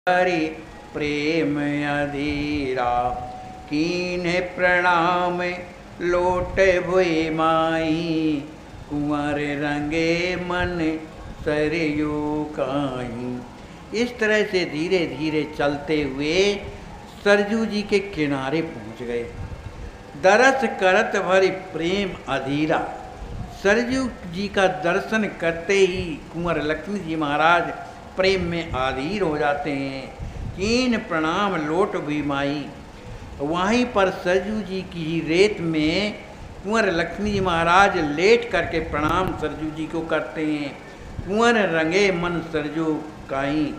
हरि प्रेम अधीरा, कीन्हे प्रणाम लोट भुइ माई, कुंवर रंगे मन सरयू काई। इस तरह से धीरे धीरे चलते हुए सरजू जी के किनारे पहुंच गए। दरस करत भरी प्रेम अधीरा, सरजू जी का दर्शन करते ही कुंवर लक्ष्मी जी महाराज प्रेम में अधीर हो जाते हैं। कीन प्रणाम लोट भी माई, वहीं पर सरजू जी की ही रेत में कुंवर लक्ष्मी जी महाराज लेट करके प्रणाम सरजू जी को करते हैं। कुंवर रंगे मन सरजू काई,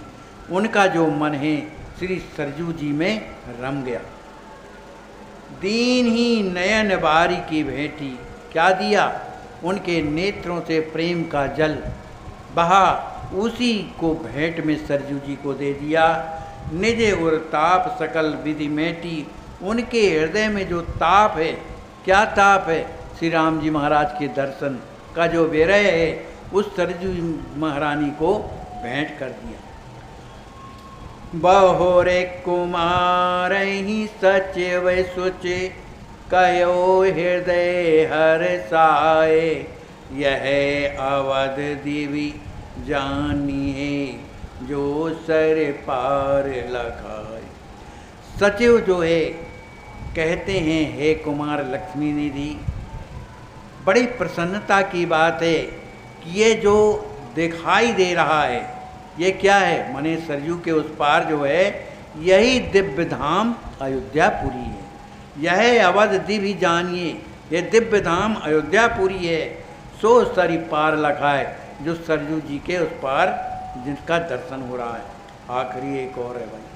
उनका जो मन है श्री सरजू जी में रम गया। दीन ही नयन बारी की भेंटी, क्या दिया? उनके नेत्रों से प्रेम का जल बहा, उसी को भेंट में सरजू जी को दे दिया। निज उर ताप सकल विधि मेटी, उनके हृदय में जो ताप है, क्या ताप है? श्री राम जी महाराज के दर्शन का जो विरह है, उस सरजू महारानी को भेंट कर दिया। बहोरे कुमार ही सचिव सुचे, कयो हृदय हर्षाए, यह अवध दिवि जानिए, जो सर पार लखाए। सचिव जो है कहते हैं, हे कुमार लक्ष्मी निधि, बड़ी प्रसन्नता की बात है कि ये जो दिखाई दे रहा है, ये क्या है? मने सरयू के उस पार जो है, यही दिव्य धाम अयोध्यापुरी है। यह अवध दिवि जानिए, ये दिव्य धाम अयोध्यापुरी है। सो सरी पार लखा है, जो सरयू जी के उस पार जिनका दर्शन हो रहा है। आखिरी एक और है भाई।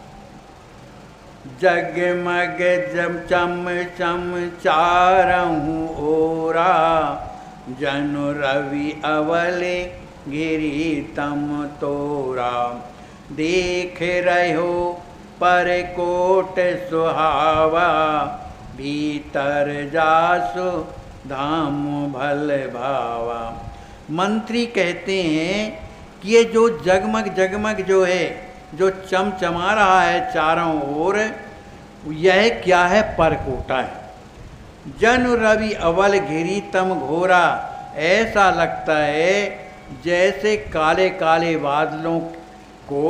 जगमग जम चम चम चारहूं ओरा, जनु रवि अवले गिरी तम तोरा, देख रहो पर कोट सुहावा, भीतर जासु धाम भल भावा। मंत्री कहते हैं कि ये जो जगमग जगमग जो है, जो चमचमा रहा है चारों ओर, यह क्या है? परकोटा है। जनु रवि अवल घिरी तम घोरा, ऐसा लगता है जैसे काले काले बादलों को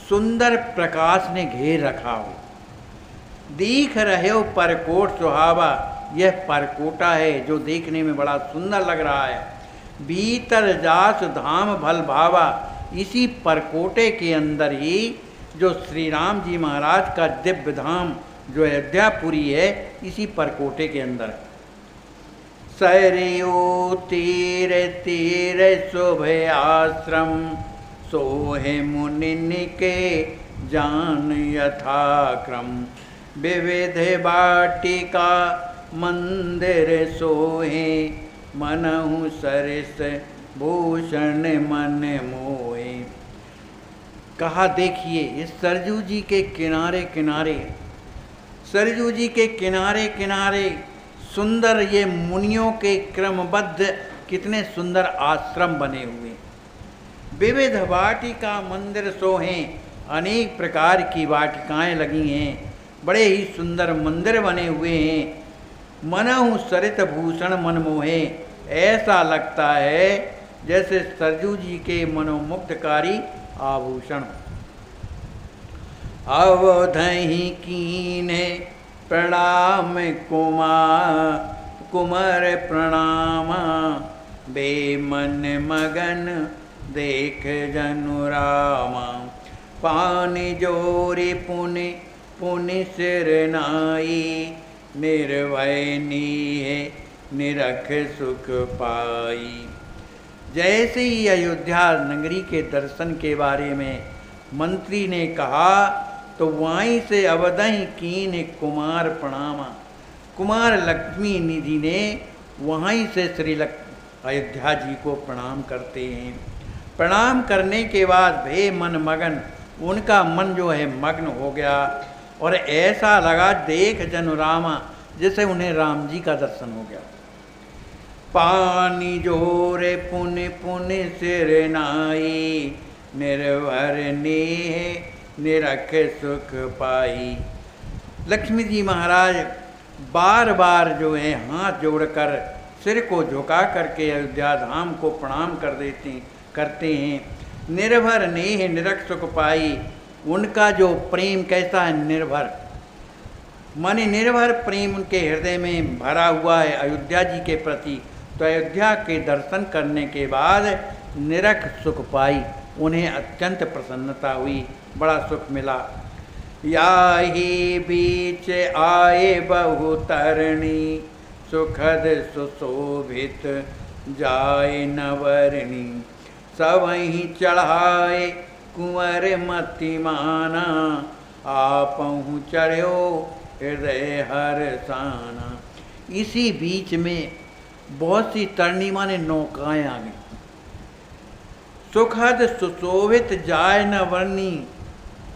सुंदर प्रकाश ने घेर रखा हो। दीख रहे हो परकोट सुहावा, यह परकोटा है जो देखने में बड़ा सुंदर लग रहा है। भीतर जास धाम भल भावा, इसी परकोटे के अंदर ही जो श्री राम जी महाराज का दिव्य धाम जो अयोध्यापुरी है, इसी परकोटे के अंदर है। सरयू तीर तीर शुभ आश्रम, सोहे मुनिन के जान यथाक्रम, विविध बाटिका मंदिर सोहे, मनहु सरिस भूषण मन मोहे। कहा देखिए, इस सरजू जी के किनारे किनारे, सरजू जी के किनारे किनारे सुंदर ये मुनियों के क्रमबद्ध कितने सुंदर आश्रम बने हुए। विविध वाटिका मंदिर सोहें, अनेक प्रकार की वाटिकाएं लगी हैं, बड़े ही सुंदर मंदिर बने हुए हैं। मनहु सरित भूषण मन मोहे, ऐसा लगता है जैसे सरजू जी के मनोमुग्धकारी आभूषण। अवधहि कीन्हे प्रणाम कुमार प्रणामा, बेमन मगन देख जनु रामा, पानी जोरी पुनि पुनि सिर नाई, निर्भय नीहे निरख सुख पाई। जैसे ही अयोध्या नगरी के दर्शन के बारे में मंत्री ने कहा, तो वहीं से अवधहि कीन कुमार प्रणामा, कुमार लक्ष्मी निधि ने वहीं से श्री अयोध्या जी को प्रणाम करते हैं। प्रणाम करने के बाद भे मन मगन, उनका मन जो है मग्न हो गया, और ऐसा लगा देख जनु रामा, जैसे उन्हें राम जी का दर्शन हो गया। पानी जोरे पुनि पुनि सिर नाई, निर्भर नेह निरख सुख पाई। लक्ष्मी जी महाराज बार बार जो है हाथ जोड़कर सिर को झुका करके अयोध्या धाम को प्रणाम करते हैं। निर्भर नेह निरख सुख पाई। उनका जो प्रेम कैसा है, निर्भर माने निर्भर प्रेम उनके हृदय में भरा हुआ है अयोध्या जी के प्रति। तो अयोध्या के दर्शन करने के बाद निरख सुख पाई, उन्हें अत्यंत प्रसन्नता हुई, बड़ा सुख मिला। याही बीच आए बहु तरणी, सुखद सुशोभित जाए नवरणी। सबहि चढ़ाए कुंवर मतिमाना, आपहु चढ़ो हृदय हर्षाना। इसी बीच में बहुत सी तरणी माने नौकाएं आ गई। सुखद सुशोभित जाय न वर्णी,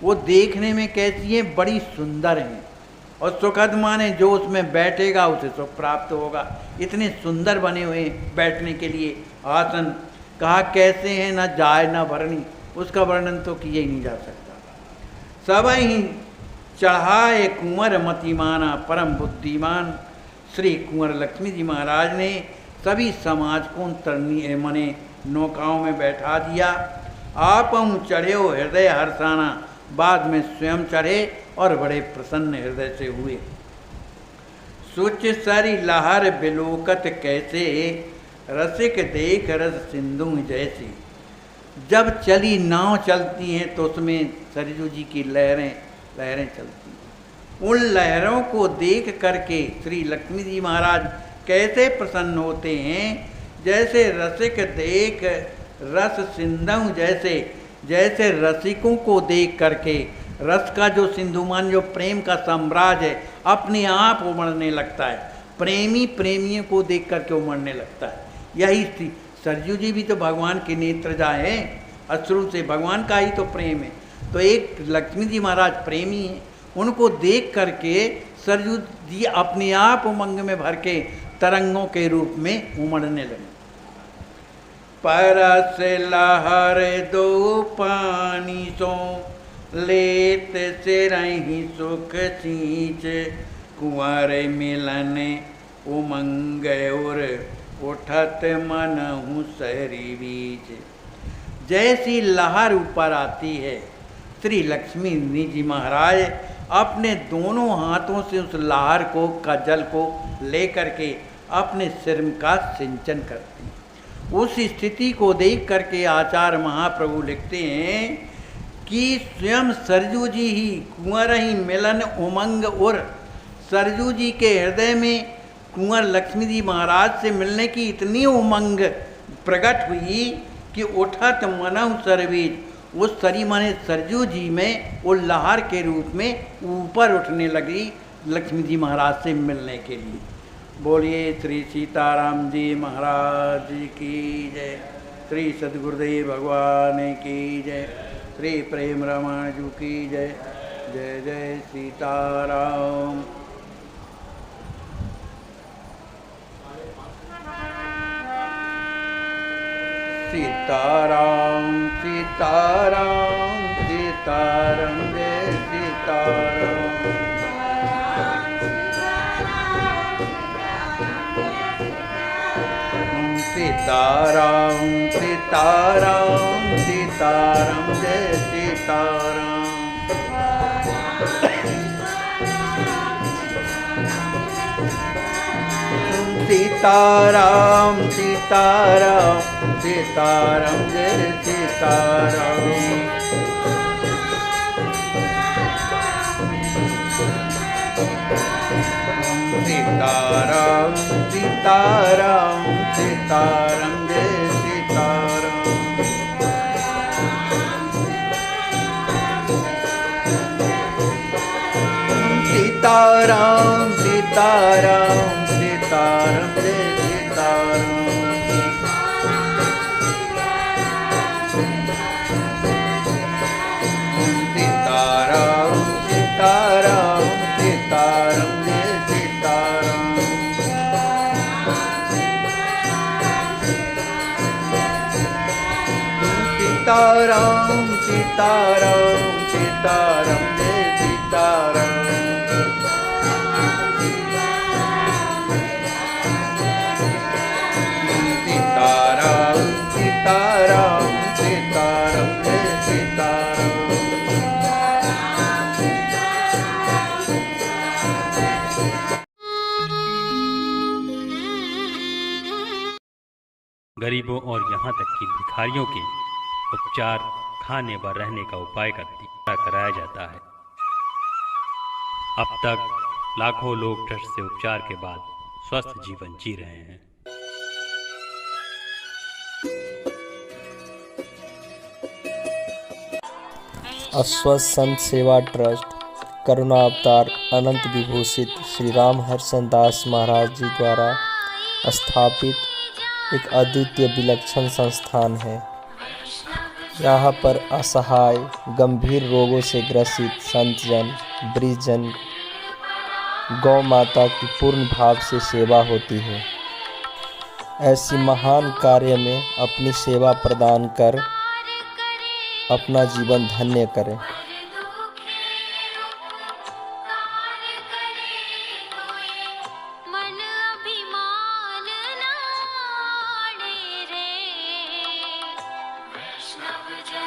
वो देखने में कैसी हैं, बड़ी सुंदर हैं। और सुखद माने जो उसमें बैठेगा उसे सुख प्राप्त होगा। इतने सुंदर बने हुए बैठने के लिए आसन। कहा कैसे हैं, न जाय न वर्णी, उसका वर्णन तो किया ही नहीं जा सकता। सब ही चढ़ाए कुंवर मतिमाना, परम बुद्धिमान श्री कुंवर लक्ष्मी जी महाराज ने सभी समाज को तरनी मने नौकाओं में बैठा दिया। आप चढ़े हो हृदय हर्षाना, बाद में स्वयं चढ़े और बड़े प्रसन्न हृदय से हुए। सुच सरी लहर बिलोकत कैसे, रसिक देख रस सिंधु जैसे। जब चली नाव चलती हैं तो उसमें सरजू जी की लहरें चलती हैं। उन लहरों को देख करके श्री लक्ष्मी जी महाराज कैसे प्रसन्न होते हैं, जैसे रसिक देख रस सिंधु जैसे। जैसे रसिकों को देख करके रस का जो सिंधुमान, जो प्रेम का साम्राज्य है, अपने आप उमड़ने लगता है। प्रेमी प्रेमियों को देख करके उमड़ने लगता है। यही थी सरजू जी भी तो भगवान के नेत्र जाए, अश्रु से भगवान का ही तो प्रेम है। तो एक लक्ष्मी जी महाराज प्रेमी हैं, उनको देख करके सरजू जी अपने आप उमंग में भर के तरंगों के रूप में उमड़ने लगे। परस लहर दो पानी सो, लेत से रही सुख सींच। कुंवर मिलन उमंग और उठत मनहु सरी बीच। जैसी लहर ऊपर आती है, श्री लक्ष्मी जी महाराज अपने दोनों हाथों से उस लहर को का जल को लेकर के अपने सिर का सिंचन करती हैं। उस स्थिति को देख करके आचार्य महाप्रभु लिखते हैं कि स्वयं सरजू जी ही कुंवर ही मिलन उमंग। और सरजू जी के हृदय में कुंवर लक्ष्मी जी महाराज से मिलने की इतनी उमंग प्रकट हुई कि उठत मनहु सरबीज। उस सरी माने सरजू जी में वो लहर के रूप में ऊपर उठने लगी लक्ष्मी जी महाराज से मिलने के लिए। बोलिए श्री सीताराम जी महाराज की जय, श्री सद्गुरुदेव भगवान की जय, श्री प्रेम रमण जी की जय। जय जय सीताराम। सीताराम सीताराम सीताराम जय सीताराम। सीताराम सीताराम सीताराम जय सीताराम। सीताराम सीताराम सीताराम जय सीताराम। सीताराम सीताराम सीताराम जय सीताराम। सीताराम सीताराम सीताराम जय सीताराम। सीताराम सीताराम सीताराम जय सीताराम। सीताराम सीताराम सीताराम गरीबों और यहाँ तक कि भिखारियों के उपचार, खाने व रहने का उपाय कराया जाता है। अब तक लाखों लोग ट्रस्ट से उपचार के बाद स्वस्थ जीवन जी रहे हैं। अस्वस्थ संत सेवा ट्रस्ट करुणा अवतार अनंत विभूषित श्री राम हर्षण दास महाराज जी द्वारा स्थापित एक अद्वितीय विलक्षण संस्थान है। यहाँ पर असहाय, गंभीर रोगों से ग्रसित संतजन, वृद्धजन, गौ माता की पूर्ण भाव से सेवा होती है। ऐसी महान कार्य में अपनी सेवा प्रदान कर अपना जीवन धन्य करें। वैष्णव जन